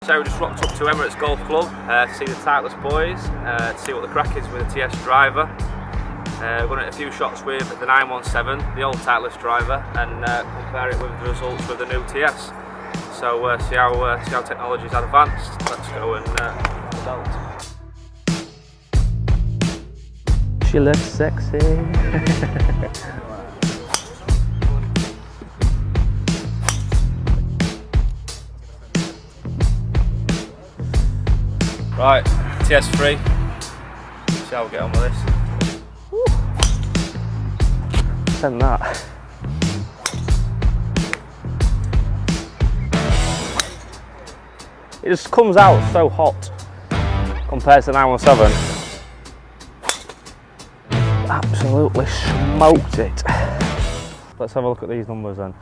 So we just rocked up to Emirates Golf Club to see the Titleist boys, to see what the crack is with the TS driver. We're going to hit a few shots with the 917, the old Titleist driver, and compare it with the results with the new TS. So see how technology's advanced. Let's go and belt. She looks sexy. Right, TS3. See how we get on with this. Send that. It just comes out so hot compared to the 917. Absolutely smoked it. Let's have a look at these numbers then.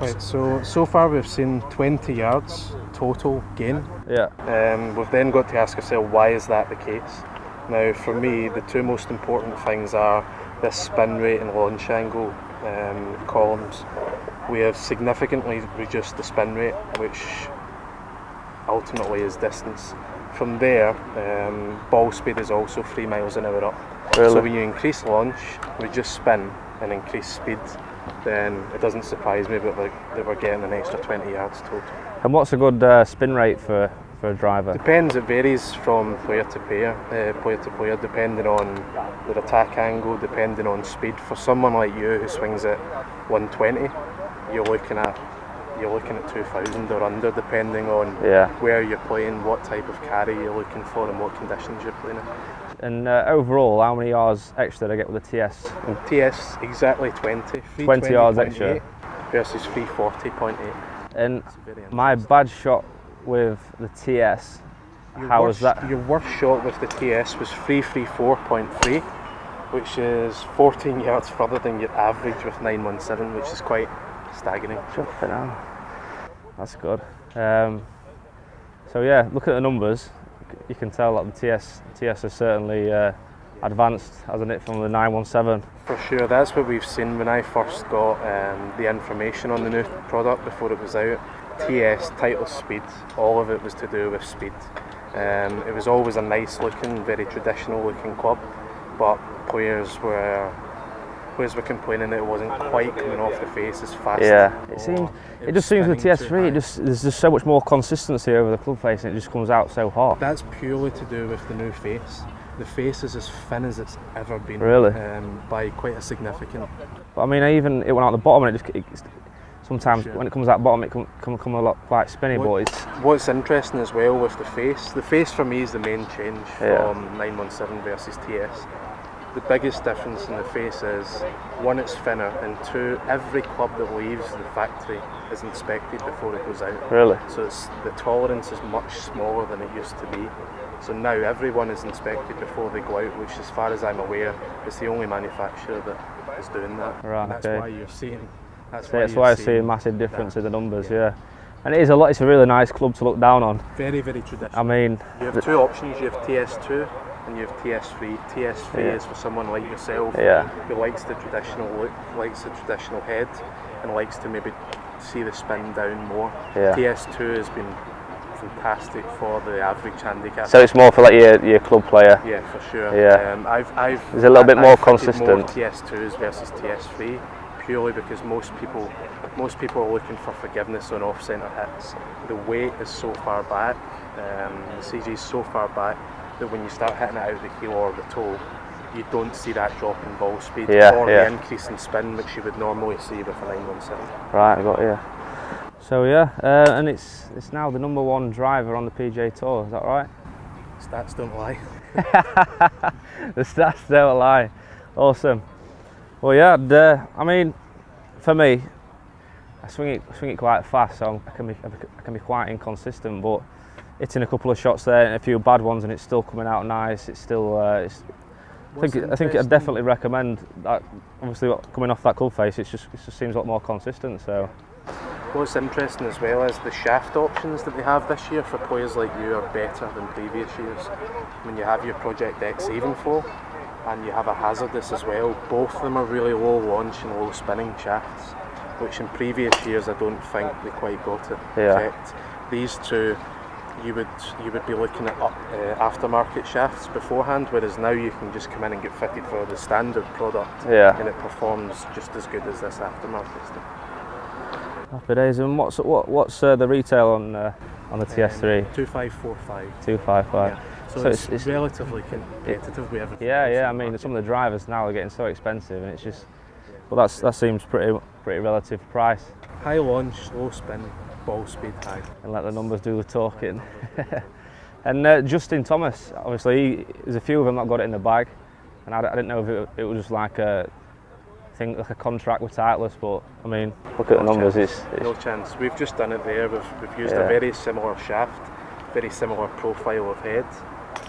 Right, so far we've seen 20 yards total gain. Yeah. We've then got to ask ourselves, why is that the case? Now, for me, the two most important things are this spin rate and launch angle columns. We have significantly reduced the spin rate, which ultimately is distance. From there, ball speed is also 3 miles an hour up. Really? So when you increase launch, reduce spin and increase speed, then it doesn't surprise me that we're getting an extra 20 yards total. And what's a good spin rate for a driver? Depends, it varies from player to player, depending on their attack angle, depending on speed. For someone like you who swings at 120, you're looking at 2,000 or under, depending on where you're playing, what type of carry you're looking for and what conditions you're playing in. And overall, how many yards extra did I get with the TS? And TS, exactly 20. 20 yards extra. Versus 340.8. And my bad shot with the TS, how was that? Your worst shot with the TS was 334.3, which is 14 yards further than your average with 917, which is quite staggering. That's good. So yeah, look at the numbers. You can tell that the TS has certainly advanced, hasn't it, from the 917? For sure, that's what we've seen when I first got the information on the new product before it was out. TS, Titleist speed, all of it was to do with speed. It was always a nice looking, very traditional looking club, but players were complaining that it wasn't quite coming off the face as fast. Yeah, it just seems with the TS3, there's just so much more consistency over the club face, and it just comes out so hot. That's purely to do with the new face. The face is as thin as it's ever been. Really? By quite a significant. But I mean, even it went out the bottom, and sometimes when it comes out bottom, it can come a lot quite spinny. What's interesting as well with the face for me is the main change from 917 versus TS. The biggest difference in the face is, one, it's thinner, and two, every club that leaves the factory is inspected before it goes out. Really? So the tolerance is much smaller than it used to be. So now everyone is inspected before they go out, which, as far as I'm aware, is the only manufacturer that is doing that. Right, and that's okay. why you're seeing. That's why I see a massive difference in the numbers. Yeah. And it's a really nice club to look down on. Very, very traditional. I mean, you have two options. You have TS2 and you have TS3. TS3 is for someone like yourself who likes the traditional look, likes the traditional head, and likes to maybe see the spin down more. TS2 has been fantastic for the average handicap. So it's more for like your club player. Yeah, for sure. Yeah. It's a little bit more consistent. More TS2s versus TS3, purely because most people are looking for forgiveness on off-centre hits. The weight is so far back, the CG is so far back, that when you start hitting it out of the heel or the toe, you don't see that drop in ball speed or the increase in spin which you would normally see with a 917. Right, I got you. So yeah, and it's now the #1 driver on the PGA Tour, is that right? Stats don't lie. The stats don't lie. Awesome. Well yeah, I mean, for me, I swing it quite fast, so I can be quite inconsistent, but hitting a couple of shots there and a few bad ones, and it's still coming out nice. It's still. I think I'd definitely recommend that. Obviously, coming off that club face, it just seems a lot more consistent. So. What's interesting as well is the shaft options that they have this year for players like you are better than previous years. When you have your Project X Evenflow and you have a Hazardous as well, both of them are really low launch and low spinning shafts, which in previous years I don't think they quite got it. These two you would be looking at aftermarket shafts beforehand, whereas now you can just come in and get fitted for the standard product, Yeah. and it performs just as good as this aftermarket stuff. Happy days. And what's the retail on the TS3? 2545. 255. Yeah. So it's relatively competitive with everything. Yeah. I mean, some of the drivers now are getting so expensive, and it's just, well, that seems pretty relative price. High launch, low spin, ball speed high. And let the numbers do the talking. And Justin Thomas, obviously, there's a few of them that got it in the bag, and I didn't know if it was just like a thing, like a contract with Titleist, but I mean, look at the numbers. It's no chance. We've just done it there. We've used Yeah. a very similar shaft, very similar profile of head,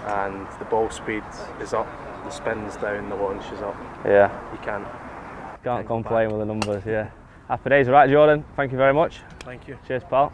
and the ball speed is up, the spin's down, the launch is up. Yeah. You can't Can't complain with the numbers. Yeah. Happy days. Right, Jordan. Thank you very much. Thank you. Cheers, pal.